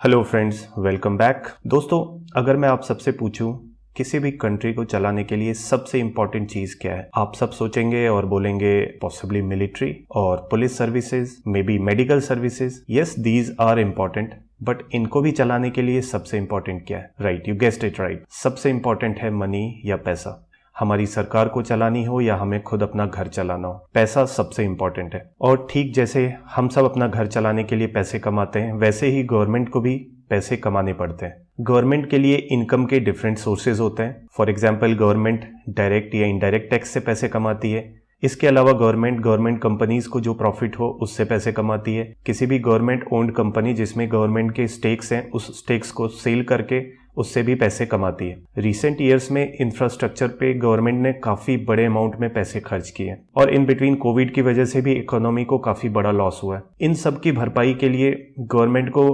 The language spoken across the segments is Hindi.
Hello friends, welcome back. दोस्तों, अगर मैं आप सबसे पूछूं किसी भी कंट्री को चलाने के लिए सबसे इंपॉर्टेंट चीज क्या है, आप सब सोचेंगे और बोलेंगे पॉसिबली मिलिट्री और police services, may be medical services. Yes, these are important, but इनको भी चलाने के लिए सबसे इंपॉर्टेंट क्या है? Right, you guessed it right, सबसे इंपॉर्टेंट है मनी या पैसा। हमारी सरकार को चलानी हो या हमें खुद अपना घर चलाना हो, पैसा सबसे इंपॉर्टेंट है। और ठीक जैसे हम सब अपना घर चलाने के लिए पैसे कमाते हैं, वैसे ही गवर्नमेंट को भी पैसे कमाने पड़ते हैं। गवर्नमेंट के लिए इनकम के डिफरेंट सोर्सेज होते हैं। फॉर एग्जांपल, गवर्नमेंट डायरेक्ट या इनडायरेक्ट टैक्स से पैसे कमाती है। इसके अलावा गवर्नमेंट कंपनीज को जो प्रॉफिट हो उससे पैसे कमाती है। किसी भी गवर्नमेंट ओन्ड कंपनी जिसमें गवर्नमेंट के स्टेक्स हैं, उस स्टेक्स को सेल करके उससे भी पैसे कमाती है। रिसेंट ईयर्स में इंफ्रास्ट्रक्चर पे गवर्नमेंट ने काफी बड़े अमाउंट में पैसे खर्च किए हैं और इन बिटवीन कोविड की वजह से भी इकोनॉमी को काफी बड़ा लॉस हुआ है। इन सब की भरपाई के लिए गवर्नमेंट को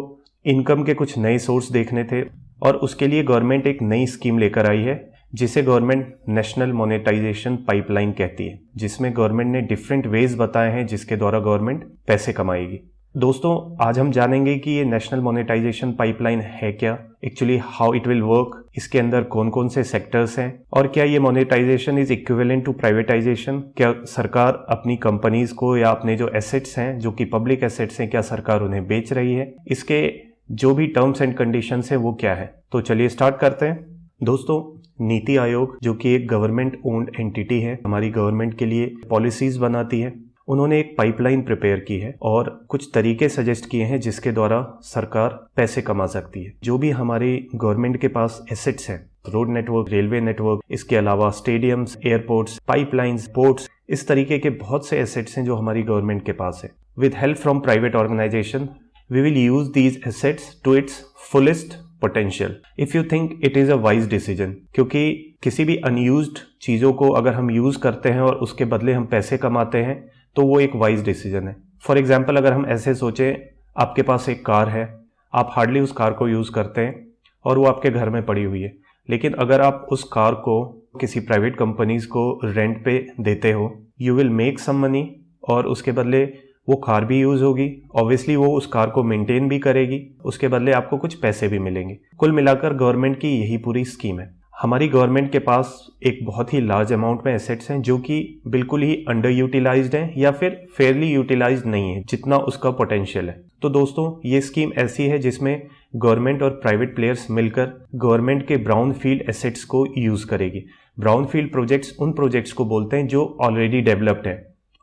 इनकम के कुछ नए सोर्स देखने थे और उसके लिए गवर्नमेंट एक नई स्कीम लेकर आई है जिसे गवर्नमेंट नेशनल मोनेटाइजेशन पाइपलाइन कहती है, जिसमें गवर्नमेंट ने डिफरेंट वेज बताए हैं जिसके द्वारा गवर्नमेंट पैसे कमाएगी। दोस्तों, आज हम जानेंगे कि ये नेशनल मोनेटाइजेशन पाइपलाइन है क्या, actually how it will work, इसके अंदर कौन कौन से सेक्टर्स हैं और क्या ये monetization is equivalent to privatization. क्या सरकार अपनी कंपनीज को या अपने जो एसेट्स हैं, जो कि पब्लिक एसेट्स हैं, क्या सरकार उन्हें बेच रही है? इसके जो भी टर्म्स एंड कंडीशंस हैं वो क्या है। तो चलिए स्टार्ट करते हैं। दोस्तों, नीति आयोग जो कि एक गवर्नमेंट ओन्ड एंटिटी है, हमारी गवर्नमेंट के लिए पॉलिसीज बनाती है, उन्होंने एक पाइपलाइन प्रिपेयर की है और कुछ तरीके सजेस्ट किए हैं जिसके द्वारा सरकार पैसे कमा सकती है। जो भी हमारी गवर्नमेंट के पास एसेट्स हैं, रोड नेटवर्क, रेलवे नेटवर्क, इसके अलावा स्टेडियम्स, एयरपोर्ट्स, पाइपलाइंस, पोर्ट्स, इस तरीके के बहुत से एसेट्स हैं जो हमारी गवर्नमेंट के पास है। With help from private organization we will use these assets to its fullest potential if you think it is a wise decision. क्योंकि किसी भी अनयूज्ड चीजों को अगर हम यूज करते हैं और उसके बदले हम पैसे कमाते हैं तो वो एक वाइज डिसीजन है। फॉर एग्जाम्पल, अगर हम ऐसे सोचें, आपके पास एक कार है, आप हार्डली उस कार को यूज करते हैं और वो आपके घर में पड़ी हुई है, लेकिन अगर आप उस कार को किसी प्राइवेट कंपनीज को रेंट पे देते हो, you will make some money और उसके बदले वो कार भी यूज होगी, ऑब्वियसली वो उस कार को मेंटेन भी करेगी, उसके बदले आपको कुछ पैसे भी मिलेंगे। कुल मिलाकर गवर्नमेंट की यही पूरी स्कीम है। हमारी गवर्नमेंट के पास एक बहुत ही लार्ज अमाउंट में एसेट्स हैं जो कि बिल्कुल ही अंडर यूटिलाइज्ड हैं या फिर फेयरली यूटिलाइज्ड नहीं है जितना उसका पोटेंशियल है। तो दोस्तों, ये स्कीम ऐसी है जिसमें गवर्नमेंट और प्राइवेट प्लेयर्स मिलकर गवर्नमेंट के ब्राउन फील्ड एसेट्स को यूज करेगी। ब्राउन फील्ड प्रोजेक्ट्स उन प्रोजेक्ट्स को बोलते हैं जो ऑलरेडी डेवलप्ड हैं।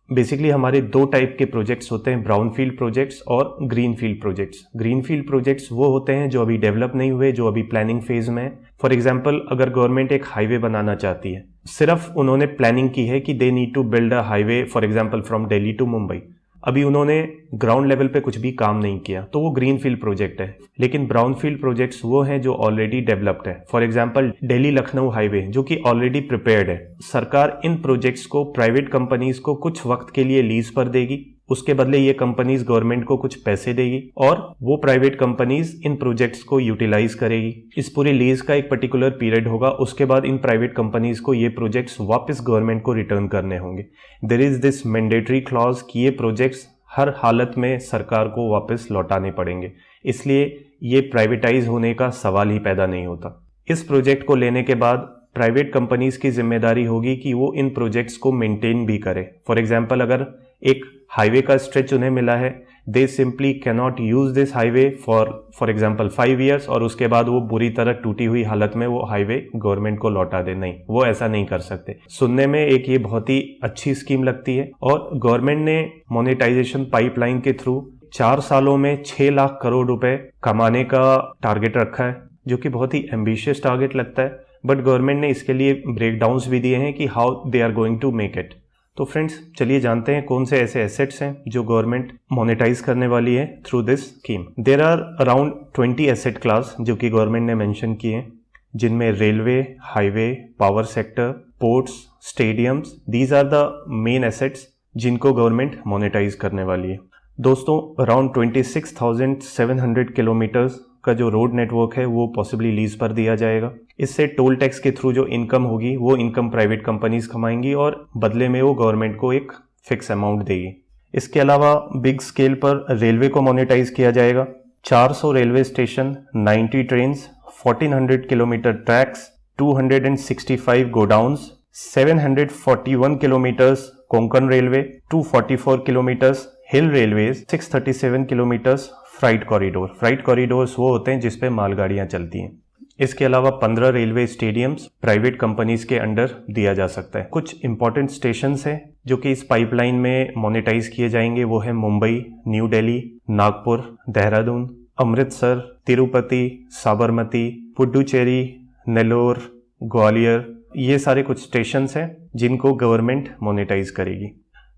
बेसिकली हमारे दो टाइप के प्रोजेक्ट्स होते हैं, ब्राउन फील्ड प्रोजेक्ट्स और green field projects. Green field projects वो होते हैं जो अभी डेवलप नहीं हुए, जो अभी प्लानिंग फेज में है। फॉर एग्जांपल, अगर गवर्नमेंट एक हाईवे बनाना चाहती है, सिर्फ उन्होंने प्लानिंग की है कि they need to build a highway for example from Delhi to Mumbai, अभी उन्होंने ग्राउंड लेवल पे कुछ भी काम नहीं किया, तो वो ग्रीन फील्ड प्रोजेक्ट है। लेकिन ब्राउन फील्ड प्रोजेक्ट्स वो हैं जो ऑलरेडी डेवलप्ड है। For example, Delhi Lucknow highway जो कि ऑलरेडी प्रिपेयर्ड है। सरकार इन प्रोजेक्ट्स को प्राइवेट कंपनीज को कुछ वक्त के लिए लीज पर देगी, उसके बदले ये कंपनीज गवर्नमेंट को कुछ पैसे देगी और वो प्राइवेट कंपनीज इन प्रोजेक्ट्स को यूटिलाइज करेगी। इस पूरी लीज का एक पर्टिकुलर पीरियड होगा, उसके बाद इन प्राइवेट कंपनीज को ये प्रोजेक्ट्स वापस गवर्नमेंट को रिटर्न करने होंगे। There is this mandatory clause कि ये प्रोजेक्ट्स हर हालत में सरकार को वापस लौटाने पड़ेंगे, इसलिए ये प्राइवेटाइज होने का सवाल ही पैदा नहीं होता। इस प्रोजेक्ट को लेने के बाद प्राइवेट कंपनीज की जिम्मेदारी होगी कि वो इन प्रोजेक्ट्स को मेंटेन भी करें। फॉर एग्जांपल, अगर एक हाईवे का स्ट्रेच उन्हें मिला है, दे simply can not use this highway for example 5 years और उसके बाद वो बुरी तरह टूटी हुई हालत में वो हाईवे गवर्नमेंट को लौटा दे। नहीं, वो ऐसा नहीं कर सकते। सुनने में एक ये बहुत ही अच्छी स्कीम लगती है और गवर्नमेंट ने मोनेटाइजेशन पाइपलाइन के थ्रू 4 सालों में 6 लाख करोड़ रुपए कमाने का टारगेट रखा है, जो कि बहुत ही एम्बिशियस टारगेट लगता है। बट गवर्नमेंट ने इसके लिए ब्रेकडाउन्स भी दिए हैं कि how they are going to make it. तो फ्रेंड्स, चलिए जानते हैं कौन से ऐसे एसेट्स हैं जो गवर्नमेंट मोनेटाइज करने वाली है through this scheme. There are around 20 asset class जो कि गवर्नमेंट ने मेंशन किए हैं, जिनमें railway, highway, power sector, ports, stadiums, these are the main assets जिनको गवर्नमेंट मोनेटाइज करने वाली है। दोस्तों, अराउंड 26,700 किलोमीटर्स का जो रोड नेटवर्क है वो पॉसिबली लीज पर दिया जाएगा। इससे टोल टैक्स के थ्रू जो इनकम होगी वो इनकम प्राइवेट कंपनीज कमाएंगी और बदले में वो गवर्नमेंट को एक फिक्स अमाउंट देगी। इसके अलावा बिग स्केल पर रेलवे को मोनेटाइज किया जाएगा। 400 railway station, 90 trains, 1400 kilometre tracks, 265 godowns, 741 kilometres Konkan railway, 244 kilometres hill railways, 637 kilometres freight corridor. Freight corridors वो होते हैं जिसपे मालगाड़ियां चलती हैं। इसके अलावा 15 रेलवे स्टेडियम्स प्राइवेट कंपनीज के अंडर दिया जा सकता है। कुछ इंपॉर्टेंट स्टेशंस हैं जो कि इस पाइपलाइन में मोनेटाइज किए जाएंगे, वो है मुंबई, न्यू दिल्ली, नागपुर, देहरादून, अमृतसर, तिरुपति, साबरमती, पुडुचेरी, नेल्लोर, ग्वालियर। ये सारे कुछ स्टेशंस हैं जिनको गवर्नमेंट मोनेटाइज करेगी।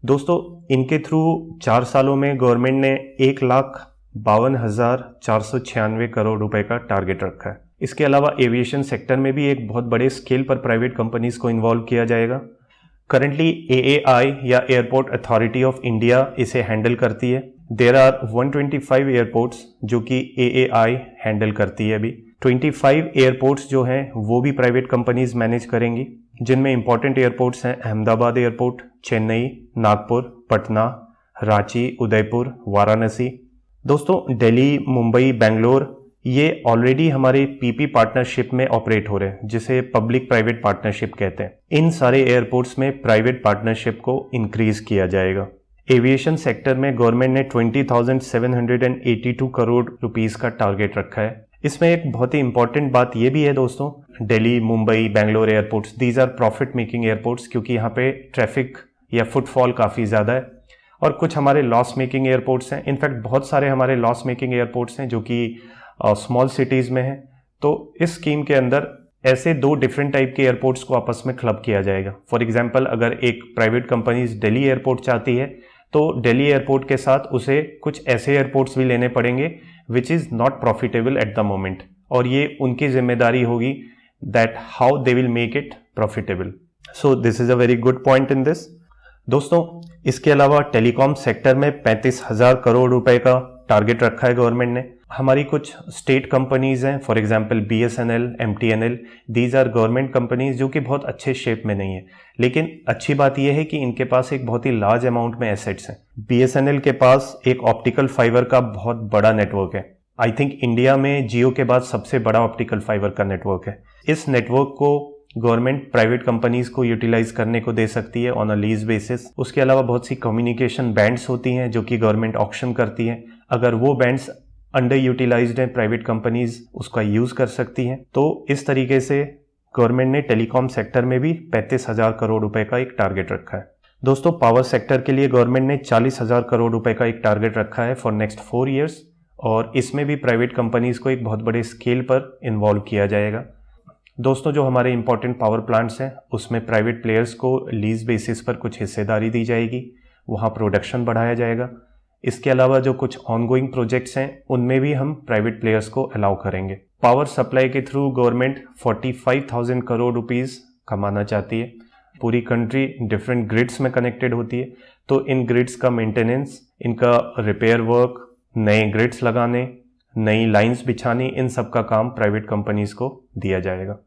दोस्तों, इनके थ्रू 4 सालों में गवर्नमेंट ने 1,52,496 करोड़ रुपए का टारगेट रखा है। इसके अलावा एविएशन सेक्टर में भी एक बहुत बड़े स्केल पर प्राइवेट कंपनीज को इन्वॉल्व किया जाएगा। करंटली AAI या एयरपोर्ट अथॉरिटी ऑफ इंडिया इसे हैंडल करती है। देयर आर 125 एयरपोर्ट्स जो कि AAI हैंडल करती है। अभी 25 एयरपोर्ट्स जो हैं वो भी प्राइवेट कंपनीज मैनेज करेंगी, जिनमें इंपॉर्टेंट एयरपोर्ट्स हैं अहमदाबाद एयरपोर्ट, चेन्नई, नागपुर, पटना, रांची, उदयपुर, वाराणसी। दोस्तों, दिल्ली, मुंबई, बेंगलोर ये ऑलरेडी हमारे PP पार्टनरशिप में ऑपरेट हो रहे हैं, जिसे पब्लिक प्राइवेट पार्टनरशिप कहते हैं। इन सारे एयरपोर्ट्स में प्राइवेट पार्टनरशिप को इंक्रीज किया जाएगा। एविएशन सेक्टर में गवर्नमेंट ने 20,782 करोड़ रुपीस का टारगेट रखा है। इसमें एक बहुत ही इंपॉर्टेंट बात यह भी है दोस्तों, Delhi, Mumbai, Bangalore airports, these are profit making airports, क्योंकि यहाँ पे ट्रैफिक या फुटफॉल काफ़ी ज़्यादा है। और कुछ हमारे लॉस मेकिंग एयरपोर्ट्स हैं। इनफैक्ट बहुत सारे हमारे लॉस मेकिंग एयरपोर्ट्स हैं जो कि स्मॉल सिटीज़ में है। तो इस स्कीम के अंदर ऐसे 2 डिफरेंट टाइप के एयरपोर्ट्स को आपस में क्लब किया जाएगा। फॉर एग्जांपल, अगर एक प्राइवेट कंपनी दिल्ली एयरपोर्ट चाहती है तो दिल्ली एयरपोर्ट के साथ उसे कुछ ऐसे एयरपोर्ट्स भी लेने पड़ेंगे which is not profitable at the moment, और ये उनकी जिम्मेदारी होगी that how they will make it profitable. So this is a very good point in this. दोस्तों, इसके अलावा टेलीकॉम सेक्टर में 35,000 करोड़ रुपए का टारगेट रखा है गवर्नमेंट ने। हमारी कुछ स्टेट कंपनीज हैं, for example BSNL, MTNL, these are government companies जो कि बहुत अच्छे शेप में नहीं है, लेकिन अच्छी बात यह है कि इनके पास एक बहुत ही लार्ज अमाउंट में एसेट्स हैं। BSNL के पास एक ऑप्टिकल फाइबर का बहुत बड़ा नेटवर्क है। आई थिंक इंडिया में जियो के बाद सबसे बड़ा ऑप्टिकल फाइबर का नेटवर्क है। इस नेटवर्क को गवर्नमेंट प्राइवेट कंपनीज को यूटिलाइज करने को दे सकती है ऑन अ लीज बेसिस। उसके अलावा बहुत सी कम्युनिकेशन बैंड्स होती हैं जो कि गवर्नमेंट ऑक्शन करती है। अगर वो बैंड्स अंडर यूटिलाइज्ड हैं, प्राइवेट कंपनीज उसका यूज कर सकती हैं। तो इस तरीके से गवर्नमेंट ने टेलीकॉम सेक्टर में भी 35,000 करोड़ रुपए का एक टारगेट रखा है। दोस्तों, पावर सेक्टर के लिए गवर्नमेंट ने 40,000 करोड़ रुपए का एक टारगेट रखा है फॉर नेक्स्ट 4 ईयर्स, और इसमें भी प्राइवेट कंपनीज को एक बहुत बड़े स्केल पर इन्वॉल्व किया जाएगा। दोस्तों, जो हमारे इंपॉर्टेंट पावर प्लांट्स हैं उसमें प्राइवेट प्लेयर्स को लीज बेसिस पर कुछ हिस्सेदारी दी जाएगी, वहाँ प्रोडक्शन बढ़ाया जाएगा। इसके अलावा जो कुछ ऑनगोइंग प्रोजेक्ट्स हैं उनमें भी हम प्राइवेट प्लेयर्स को अलाउ करेंगे। पावर सप्लाई के थ्रू गवर्नमेंट 45,000 करोड़ रुपीस कमाना चाहती है। पूरी कंट्री डिफरेंट ग्रिड्स में कनेक्टेड होती है, तो इन ग्रिड्स का मेंटेनेंस, इनका रिपेयर वर्क, नए ग्रिड्स लगाने, नई लाइंस बिछानी, इन सब का काम प्राइवेट कंपनीज को दिया जाएगा।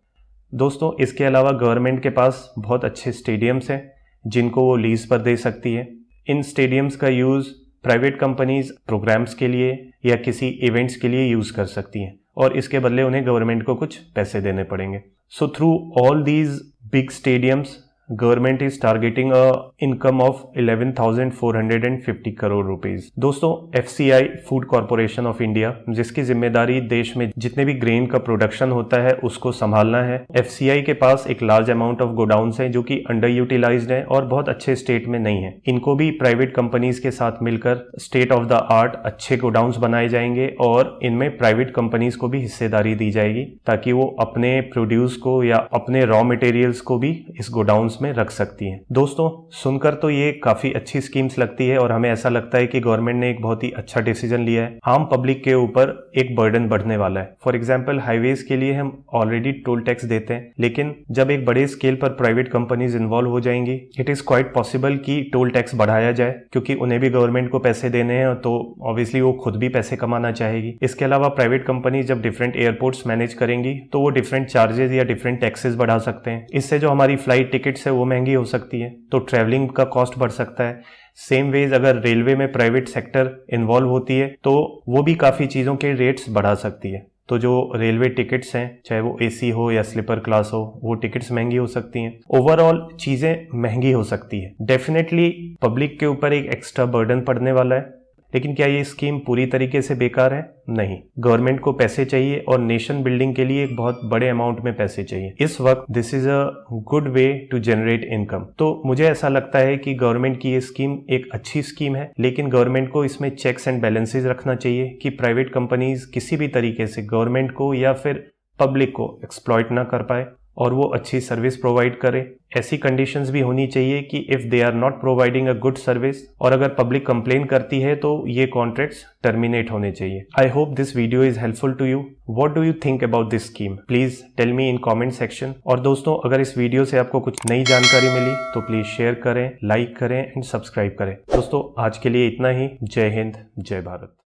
दोस्तों, इसके अलावा गवर्नमेंट के पास बहुत अच्छे स्टेडियम्स हैं जिनको वो लीज पर दे सकती है। इन स्टेडियम्स का यूज़ प्राइवेट कंपनीज प्रोग्राम्स के लिए या किसी इवेंट्स के लिए यूज़ कर सकती हैं, और इसके बदले उन्हें गवर्नमेंट को कुछ पैसे देने पड़ेंगे। So through all these big stadiums government is targeting a income of 11,450 crore rupees. दोस्तों, FCI food corporation of India, जिसकी जिम्मेदारी देश में जितने भी ग्रेन का प्रोडक्शन होता है उसको संभालना है। FCI के पास एक लार्ज अमाउंट ऑफ गोडाउन्स हैं जो कि अंडर यूटिलाइज्ड हैं और बहुत अच्छे स्टेट में नहीं है। इनको भी प्राइवेट कंपनीज के साथ मिलकर स्टेट ऑफ द आर्ट अच्छे गोडाउन्स बनाए जाएंगे और इनमें प्राइवेट कंपनीज को भी हिस्सेदारी दी जाएगी ताकि वो अपने प्रोड्यूस को या अपने रॉ मटेरियल्स को भी इस गोडाउन्स में रख सकती हैं। दोस्तों, सुनकर तो ये काफी अच्छी स्कीम्स लगती है और हमें ऐसा लगता है कि गवर्नमेंट ने एक बहुत ही अच्छा डिसीजन लिया है। आम पब्लिक के ऊपर एक बर्डन बढ़ने वाला है। फॉर एग्जांपल, हाईवेज के लिए हम ऑलरेडी टोल टैक्स देते हैं, लेकिन जब एक बड़े स्केल पर प्राइवेट कंपनीज इन्वॉल्व हो जाएंगी, इट इज क्वाइट पॉसिबल कि टोल टैक्स बढ़ाया जाए, क्योंकि उन्हें भी गवर्नमेंट को पैसे देने हैं, तो ऑब्वियसली वो खुद भी पैसे कमाना चाहेगी। इसके अलावा प्राइवेट कंपनीज जब डिफरेंट एयरपोर्ट्स मैनेज करेंगी तो वो डिफरेंट चार्जेस या डिफरेंट टैक्सेस बढ़ा सकते हैं। इससे जो हमारी फ्लाइट टिकट्स है वो महंगी हो सकती है, तो ट्रैवलिंग का कॉस्ट बढ़ सकता है। सेम वेज अगर रेलवे में प्राइवेट सेक्टर इन्वॉल्व होती है तो वो भी काफ़ी चीज़ों के रेट्स बढ़ा सकती है। तो जो रेलवे टिकट्स हैं, चाहे वो एसी हो या स्लीपर क्लास हो, वो टिकट्स महंगी हो सकती हैं। ओवरऑल चीज़ें महंगी हो सकती है। डेफिनेटली पब्लिक के ऊपर एक एक्स्ट्रा बर्डन पड़ने वाला है, लेकिन क्या ये स्कीम पूरी तरीके से बेकार है? नहीं। गवर्नमेंट को पैसे चाहिए और नेशन बिल्डिंग के लिए एक बहुत बड़े अमाउंट में पैसे चाहिए। इस वक्त this is a good way to generate income. तो मुझे ऐसा लगता है कि गवर्नमेंट की ये स्कीम एक अच्छी स्कीम है, लेकिन गवर्नमेंट को इसमें चेक्स एंड बैलेंसेस रखना चाहिए कि प्राइवेट कंपनीज किसी भी तरीके से गवर्नमेंट को या फिर पब्लिक को एक्सप्लॉइट ना कर पाए और वो अच्छी सर्विस प्रोवाइड करे। ऐसी कंडीशंस भी होनी चाहिए कि if they are not providing a good service और अगर पब्लिक कंप्लेन करती है तो ये कॉन्ट्रैक्ट्स टर्मिनेट होने चाहिए। I hope this video is helpful to you. What do you think about this scheme? Please tell me in comment section. और दोस्तों, अगर इस वीडियो से आपको कुछ नई जानकारी मिली तो प्लीज शेयर करें, लाइक करें एंड सब्सक्राइब करें। दोस्तों, आज के लिए इतना ही। जय हिंद, जय भारत।